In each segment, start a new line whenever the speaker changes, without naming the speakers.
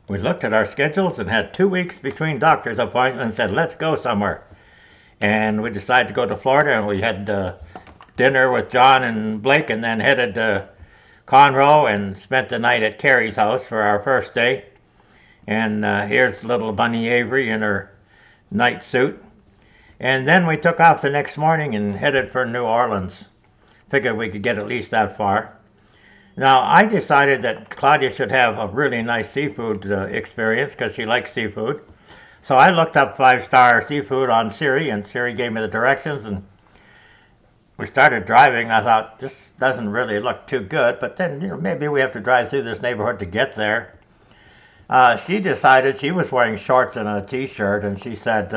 We looked at our schedules and had 2 weeks between doctor's appointments and said, let's go somewhere. And we decided to go to Florida, and we had dinner with John and Blake, and then headed to Conroe and spent the night at Carrie's house for our first day. And here's little Bunny Avery in her night suit. And then we took off the next morning and headed for New Orleans. Figured we could get at least that far. Now, I decided that Claudia should have a really nice seafood experience because she likes seafood. So I looked up 5-star seafood on Siri, and Siri gave me the directions, and we started driving. I thought, this doesn't really look too good, but then maybe we have to drive through this neighborhood to get there. She decided, she was wearing shorts and a t-shirt, and she said,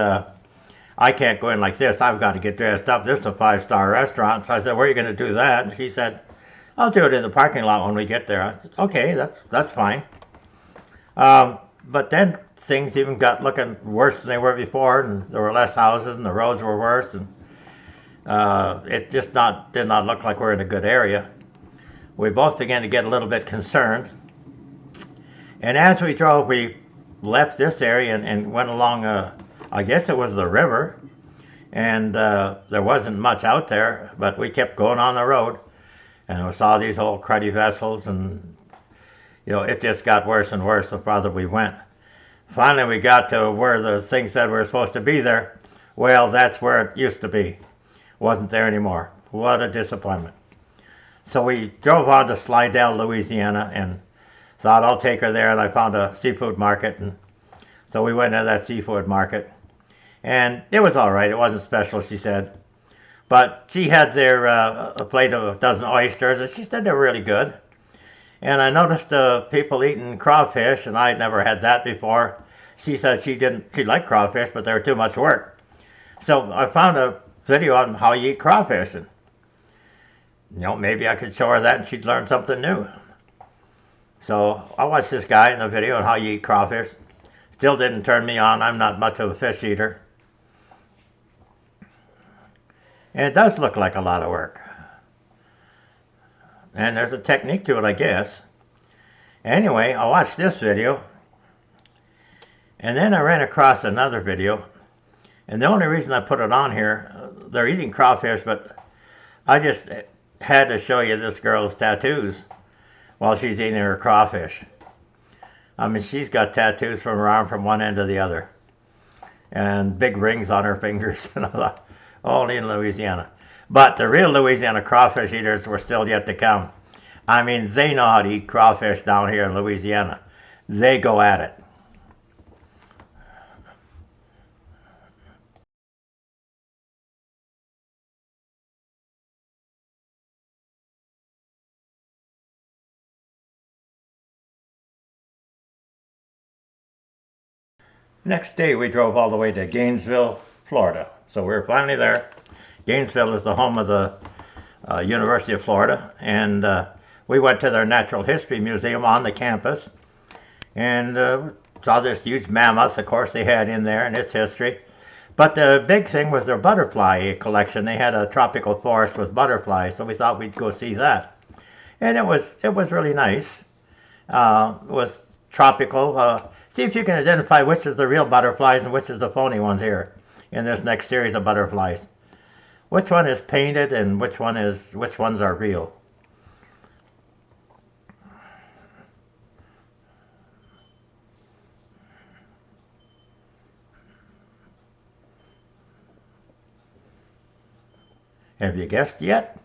I can't go in like this. I've got to get dressed up. This is a 5-star restaurant. So I said, where are you going to do that? And she said, I'll do it in the parking lot when we get there. I said, okay, that's fine. But then things even got looking worse than they were before, and there were less houses, and the roads were worse, and it just did not look like we're in a good area. We both began to get a little bit concerned. And as we drove, we left this area and went along, I guess it was the river, and there wasn't much out there, but we kept going on the road. And we saw these old cruddy vessels, and it just got worse and worse the farther we went. Finally, we got to where the thing said we were supposed to be there. Well, that's where it used to be. Wasn't there anymore. What a disappointment. So we drove on to Slidell, Louisiana, and thought I'll take her there, and I found a seafood market, and so we went to that seafood market. And it was all right. It wasn't special, she said. But she had there a plate of a dozen oysters, and she said they were really good. And I noticed people eating crawfish, and I'd never had that before. She said she liked crawfish, but they were too much work. So I found a video on how you eat crawfish, and maybe I could show her that and she'd learn something new. So I watched this guy in the video on how you eat crawfish. Still didn't turn me on. I'm not much of a fish eater. And it does look like a lot of work. And there's a technique to it, I guess. Anyway, I watched this video. And then I ran across another video. And the only reason I put it on here, they're eating crawfish, but I just had to show you this girl's tattoos while she's eating her crawfish. I mean, she's got tattoos from her arm from one end to the other. And big rings on her fingers and all that. Only in Louisiana. But the real Louisiana crawfish eaters were still yet to come. I mean, they know how to eat crawfish down here in Louisiana. They go at it. Next day, we drove all the way to Gainesville, Florida. So we were finally there. Gainesville is the home of the University of Florida, and we went to their Natural History Museum on the campus, and saw this huge mammoth, of course, they had in there, and its history. But the big thing was their butterfly collection. They had a tropical forest with butterflies, so we thought we'd go see that. And it was really nice. It was tropical. See if you can identify which is the real butterflies and which is the phony ones here in this next series of butterflies. Which one is painted and which ones are real? Have you guessed yet?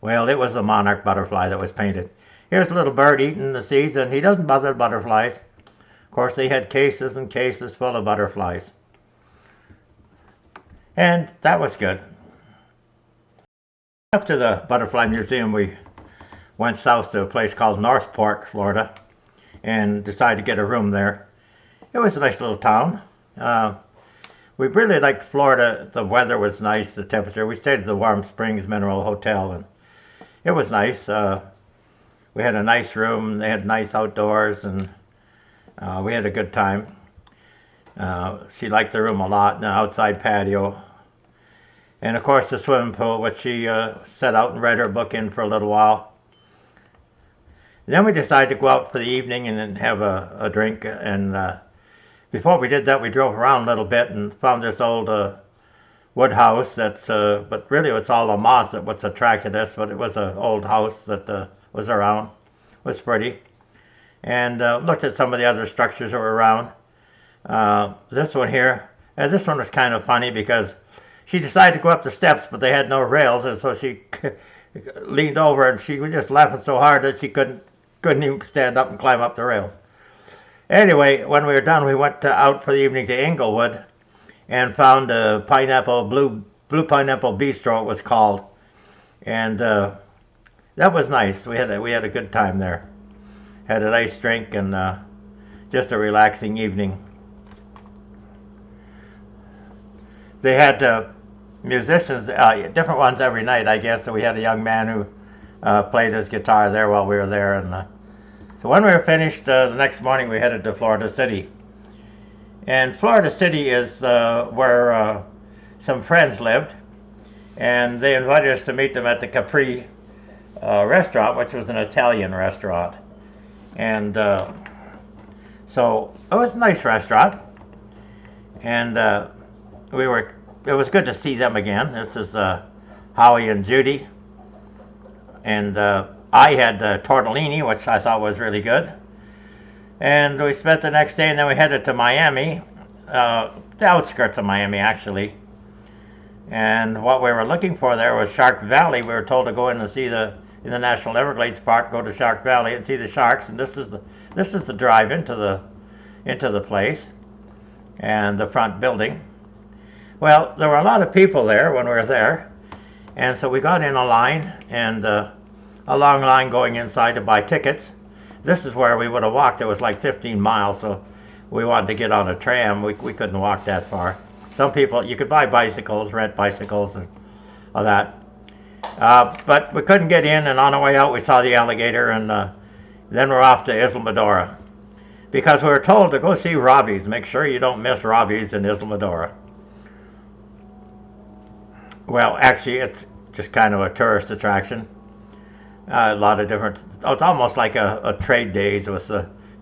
Well, it was the monarch butterfly that was painted. Here's a little bird eating the seeds, and he doesn't bother butterflies. Of course, they had cases and cases full of butterflies. And that was good. After the Butterfly Museum, we went south to a place called Northport, Florida, and decided to get a room there. It was a nice little town. We really liked Florida. The weather was nice, the temperature. We stayed at the Warm Springs Mineral Hotel, and it was nice. We had a nice room. They had nice outdoors, and we had a good time. She liked the room a lot, and the outside patio. And of course the swimming pool, which she set out and read her book in for a little while. Then we decided to go out for the evening and then have a drink. And before we did that, we drove around a little bit and found this old wood house that's, but really it's all the moss that what's attracted us, but it was an old house that was around. It was pretty. And looked at some of the other structures that were around. This one here, and this one was kind of funny because she decided to go up the steps, but they had no rails, and so she leaned over, and she was just laughing so hard that she couldn't even stand up and climb up the rails. Anyway, when we were done, we went out for the evening to Inglewood and found a blue pineapple bistro, it was called, and that was nice. We had a good time there. Had a nice drink and just a relaxing evening. They had musicians, different ones every night, I guess. So we had a young man who played his guitar there while we were there. And so when we were finished, the next morning we headed to Florida City. And Florida City is where some friends lived. And they invited us to meet them at the Capri restaurant, which was an Italian restaurant. And so it was a nice restaurant. And it was good to see them again. This is Howie and Judy. And I had the tortellini, which I thought was really good. And we spent the next day, and then we headed to Miami, the outskirts of Miami, actually. And what we were looking for there was Shark Valley. We were told to go in and see in the National Everglades Park, go to Shark Valley and see the sharks. And this is the drive into the place and the front building. Well, there were a lot of people there when we were there, and so we got in a line, and a long line going inside to buy tickets. This is where we would have walked. It was like 15 miles, so we wanted to get on a tram. We couldn't walk that far. Some people, you could buy bicycles, rent bicycles, and all that. But we couldn't get in, and on our way out we saw the alligator, and then we're off to Isla Medora. Because we were told to go see Robbie's. Make sure you don't miss Robbie's in Isla Medora. Well, actually, it's just kind of a tourist attraction. A lot of different, it's almost like a trade days with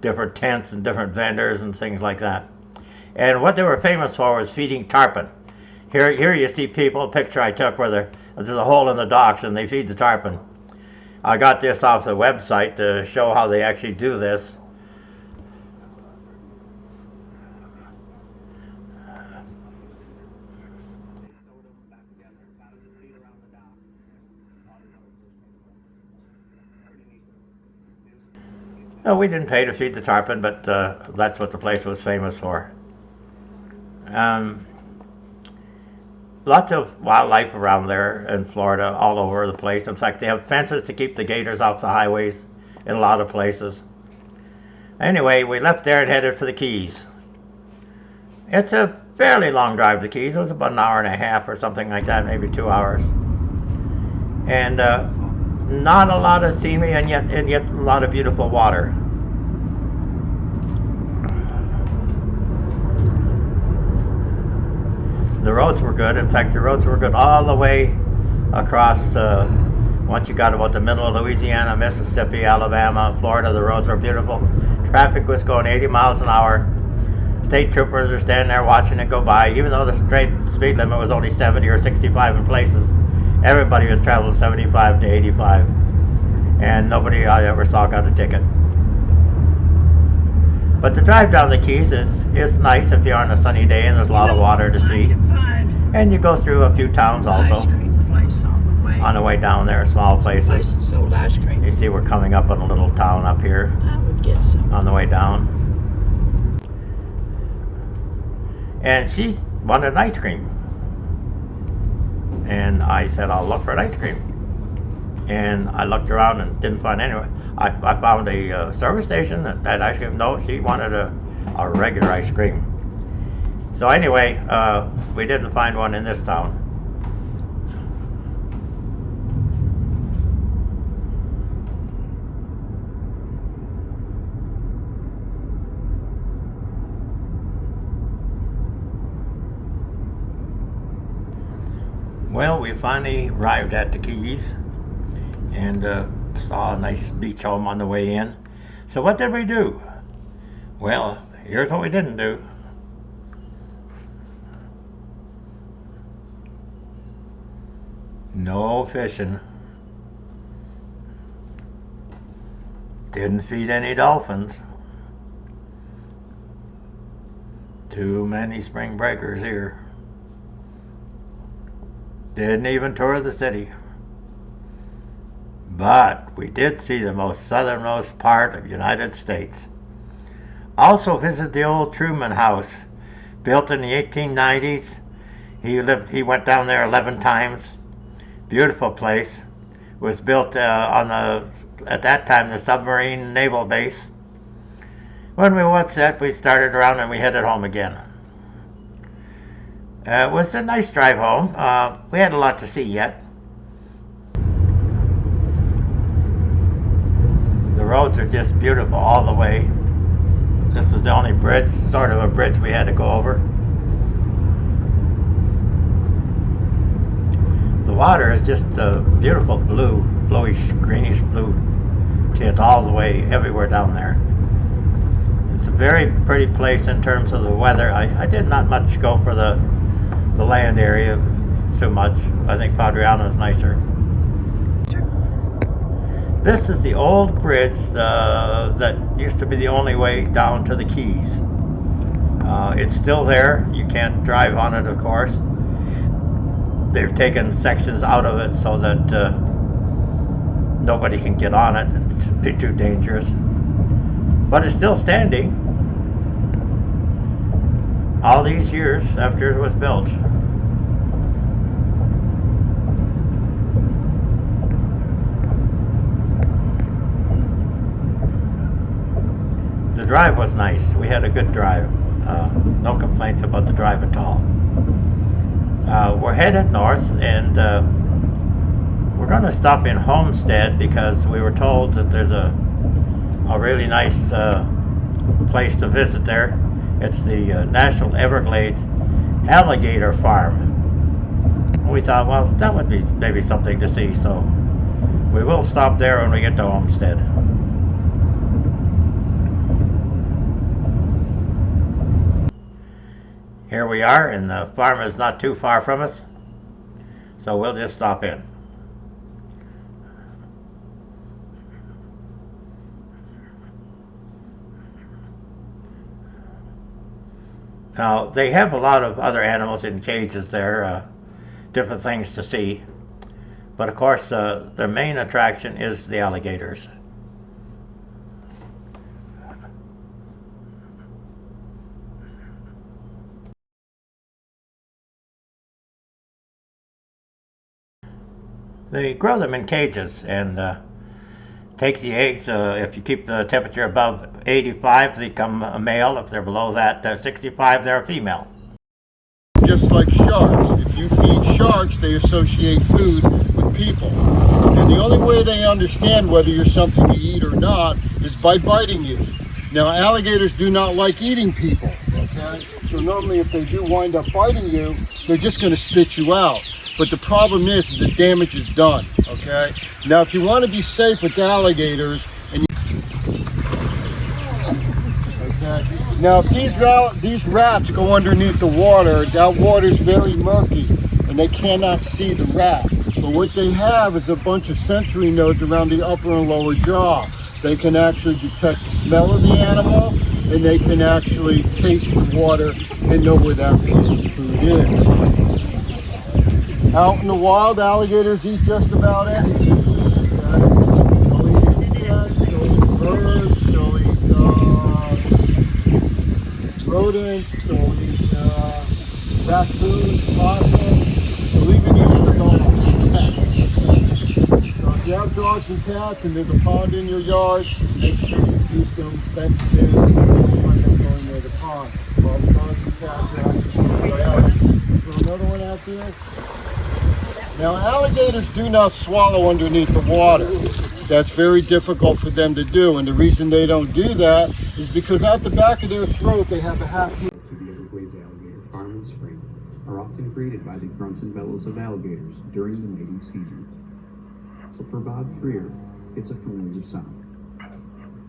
different tents and different vendors and things like that. And what they were famous for was feeding tarpon. Here you see people, a picture I took where there's a hole in the docks and they feed the tarpon. I got this off the website to show how they actually do this. No, we didn't pay to feed the tarpon, but that's what the place was famous for. Lots of wildlife around there in Florida, all over the place. In fact, they have fences to keep the gators off the highways in a lot of places. Anyway, we left there and headed for the Keys. It's a fairly long drive to the Keys. It was about an hour and a half or something like that, maybe 2 hours. And not a lot of scenery, and yet a lot of beautiful water. The roads were good. In fact, the roads were good all the way across. Once you got about the middle of Louisiana, Mississippi, Alabama, Florida, the roads were beautiful. Traffic was going 80 miles an hour. State troopers were standing there watching it go by, even though the speed limit was only 70 or 65 in places. Everybody was traveling 75 to 85, and nobody I ever saw got a ticket. But the drive down the Keys is nice if you're on a sunny day and there's a lot of water to see. And you go through a few towns also on the way down there, small places. You see we're coming up on a little town up here on the way down. And she wanted ice cream. And I said, I'll look for an ice cream. And I looked around and didn't find anywhere. I found a service station that had ice cream. No, she wanted a regular ice cream. So anyway, we didn't find one in this town. we finally arrived at the Keys and saw a nice beach home on the way in. So what did we do? Well, here's what we didn't do. No fishing. Didn't feed any dolphins. Too many spring breakers here. Didn't even tour the city. But we did see the most southernmost part of the United States. Also visited the old Truman House, built in the 1890s. He went down there 11 times. Beautiful place. It was built at that time, the submarine naval base. When we watched that, we started around and we headed home again. It was a nice drive home. We had a lot to see yet. The roads are just beautiful all the way. This was the only bridge, sort of a bridge we had to go over. The water is just a beautiful blue, bluish, greenish blue tint all the way, everywhere down there. It's a very pretty place in terms of the weather. I did not much go for the land area too much. I think Padriano is nicer. This is the old bridge that used to be the only way down to the Keys. It's still there. You can't drive on it, of course. They've taken sections out of it so that nobody can get on it. It'd be too dangerous. But it's still standing all these years after it was built. The drive was nice. We had a good drive. No complaints about the drive at all. We're headed north, and we're going to stop in Homestead because we were told that there's a really nice place to visit there. It's the National Everglades Alligator Farm. We thought, well, that would be maybe something to see, so we will stop there when we get to Homestead. Here we are, and the farm is not too far from us, so we'll just stop in. Now, they have a lot of other animals in cages there, different things to see, but of course their main attraction is the alligators. They grow them in cages and take the eggs. If you keep the temperature above 85, they become a male. If they're below that 65, they're a female.
Just like sharks. If you feed sharks, they associate food with people. And the only way they understand whether you're something to eat or not is by biting you. Now, alligators do not like eating people, okay? So normally if they do wind up biting you, they're just going to spit you out. But the problem is the damage is done, okay? Now, if you want to be safe with alligators, and okay, now if these rats go underneath the water, that water is very murky, and they cannot see the rat. So what they have is a bunch of sensory nodes around the upper and lower jaw. They can actually detect the smell of the animal, and they can actually taste the water and know where that piece of food is. Out in the wild, alligators eat just about anything. They'll eat insects, they'll eat birds, they'll eat rodents, they'll eat raccoons, possums, they'll even eat the dogs. So if you have dogs and cats and there's a pond in your yard, make sure you keep them fenced in and don't let them go near the pond. Well, the dogs and cats are actually go out. So another one out there. Now, alligators do not swallow underneath the water. That's very difficult for them to do, and the reason they don't do that is because at the back of their throat they have a half.
To the Everglades Alligator Farm and Spring are often greeted by the grunts and bellows of alligators during the mating season. But for Bob Freer, it's a familiar sound.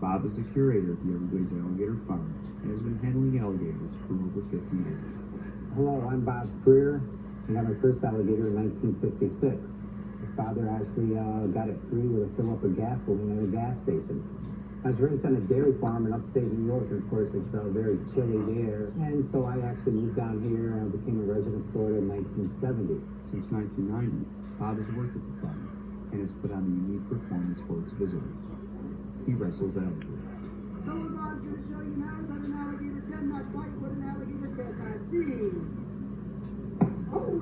Bob is the curator at the Everglades Alligator Farm and has been handling alligators for over 50 years.
Hello, I'm Bob Freer. I got my first alligator in 1956. My father actually got it free with a fill up of gasoline at a gas station. I was raised on a dairy farm in upstate New York, and of course it's very chilly there. And so I actually moved down here and became a resident of Florida in 1970.
Since 1990, Bob has worked at the farm and has put on a unique performance for its visitors. He wrestles alligators.
So what Bob's going to show you now is that an alligator cannot bite what an alligator cannot see. Oh,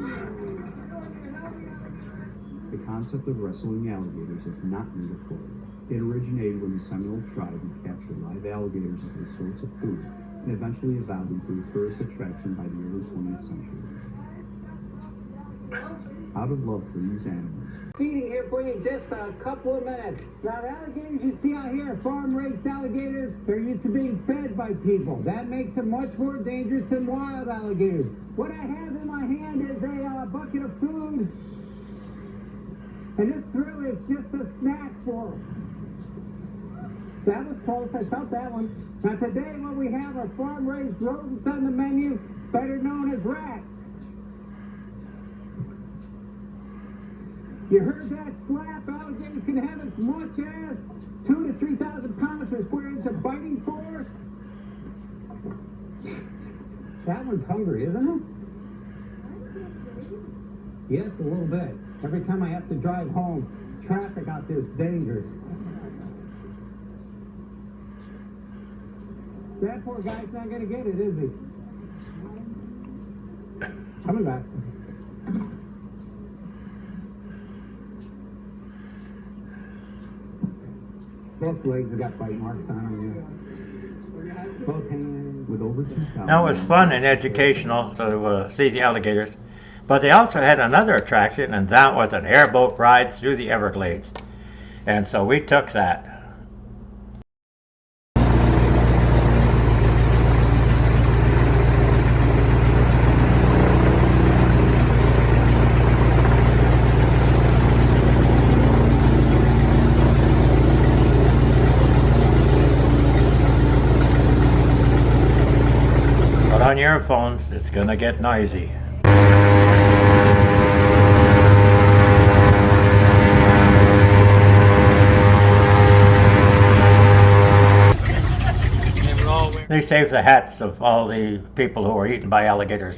The concept of wrestling alligators is not new to Florida. It originated when the Seminole tribe would capture live alligators as a source of food and eventually evolved into a tourist attraction by the early 20th century. Out of love for these animals,
Feeding here for you in just a couple of minutes. Now, the alligators you see out here are farm-raised alligators. They're used to being fed by people. That makes them much more dangerous than wild alligators. What I have in my hand is a bucket of food. And this really is just a snack for them. That was close. I felt that one. Now, today what we have are farm-raised rodents on the menu, better known as rats. You heard that slap? Alligators can have as much as 2,000 to 3,000 pounds per square inch of biting force. That one's hungry, isn't it? Yes, a little bit. Every time I have to drive home, traffic out there is dangerous. That poor guy's not going to get it, is he? Coming back. Both legs have got bite marks on them. Both hands.
with over 2,000.
Now it was fun and educational to see the alligators, but they also had another attraction, and that was an airboat ride through the Everglades. And so we took that. Put on your earphones, it's gonna get noisy. They saved the hats of all the people who were eaten by alligators.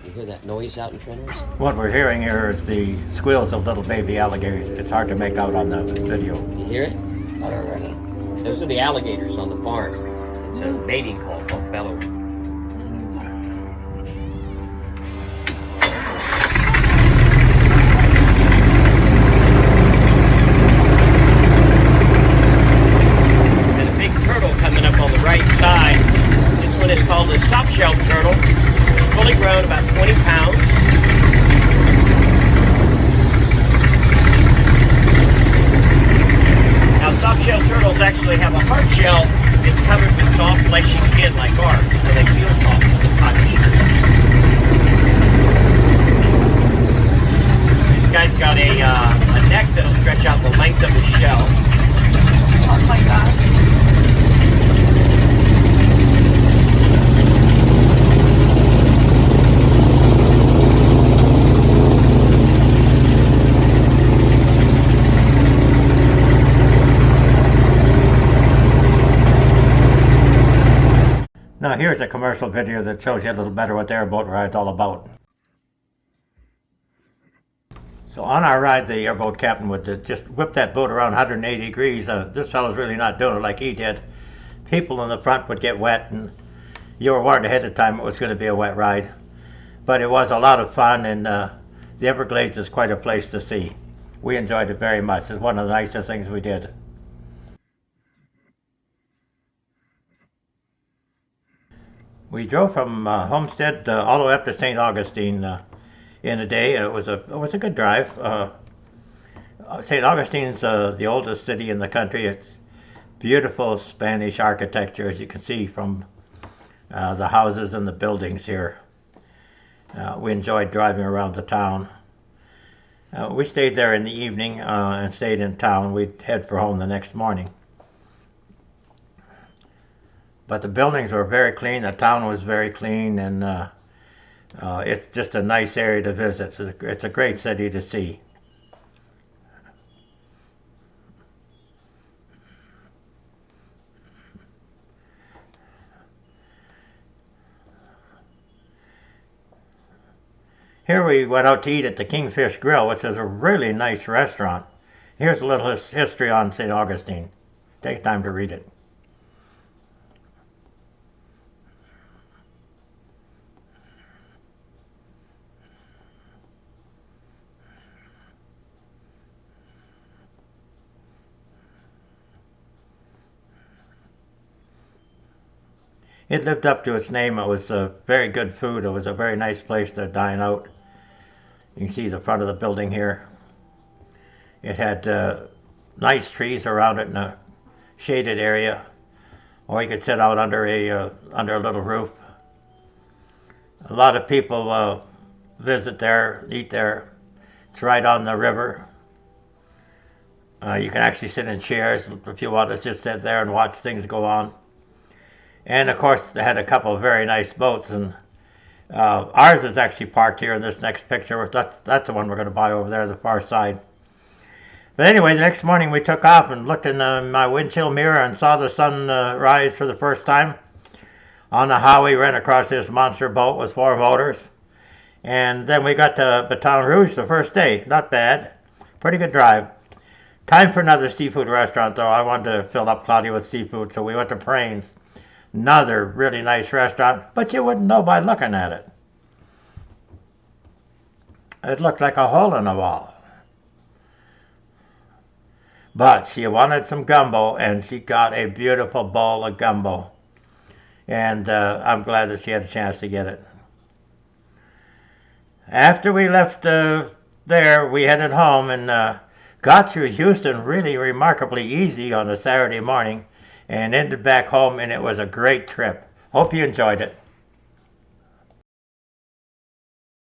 You hear that noise out in front of us?
What we're hearing here is the squeals of little baby alligators. It's hard to make out on the video.
You hear it? Those are the alligators on the farm. It's a mating call called bellowing. And a big turtle coming up on the right side. This one is called a soft-shell turtle. Fully grown, about 20 pounds. Now, soft-shell turtles actually have a hard shell. It's covered with soft, fleshy skin like ours, so they feel soft on the touch. This guy's got a neck that'll stretch out the length of his shell. Oh my God.
Now here's a commercial video that shows you a little better what the airboat ride's all about. So on our ride, the airboat captain would just whip that boat around 180 degrees. This fellow's really not doing it like he did. People in the front would get wet, and you were warned ahead of time it was going to be a wet ride. But it was a lot of fun, and the Everglades is quite a place to see. We enjoyed it very much. It's one of the nicest things we did. We drove from Homestead all the way up to St. Augustine in a day, and it was a good drive. St. Augustine's the oldest city in the country. It's beautiful Spanish architecture, as you can see from the houses and the buildings here. We enjoyed driving around the town. We stayed there in the evening and stayed in town. We'd head for home the next morning. But the buildings were very clean, the town was very clean, and it's just a nice area to visit. It's a great city to see. Here we went out to eat at the Kingfish Grill, which is a really nice restaurant. Here's a little history on St. Augustine. Take time to read it. It lived up to its name. It was very good food. It was a very nice place to dine out. You can see the front of the building here. It had nice trees around it in a shaded area, or you could sit out under a little roof. A lot of people visit there, eat there. It's right on the river. You can actually sit in chairs if you want to just sit there and watch things go on. And of course, they had a couple of very nice boats, and ours is actually parked here in this next picture. That's the one we're going to buy over there on the far side. But anyway, the next morning we took off and looked in my windshield mirror and saw the sun rise for the first time. On the highway, we ran across this monster boat with 4 motors. And then we got to Baton Rouge the first day. Not bad. Pretty good drive. Time for another seafood restaurant, though. I wanted to fill up Claudia with seafood, so we went to Prain's. Another really nice restaurant, but you wouldn't know by looking at it. It looked like a hole in the wall. But she wanted some gumbo, and she got a beautiful bowl of gumbo. And I'm glad that she had a chance to get it. After we left there, we headed home and got through Houston really remarkably easy on a Saturday morning, and ended back home, and it was a great trip. Hope you enjoyed it.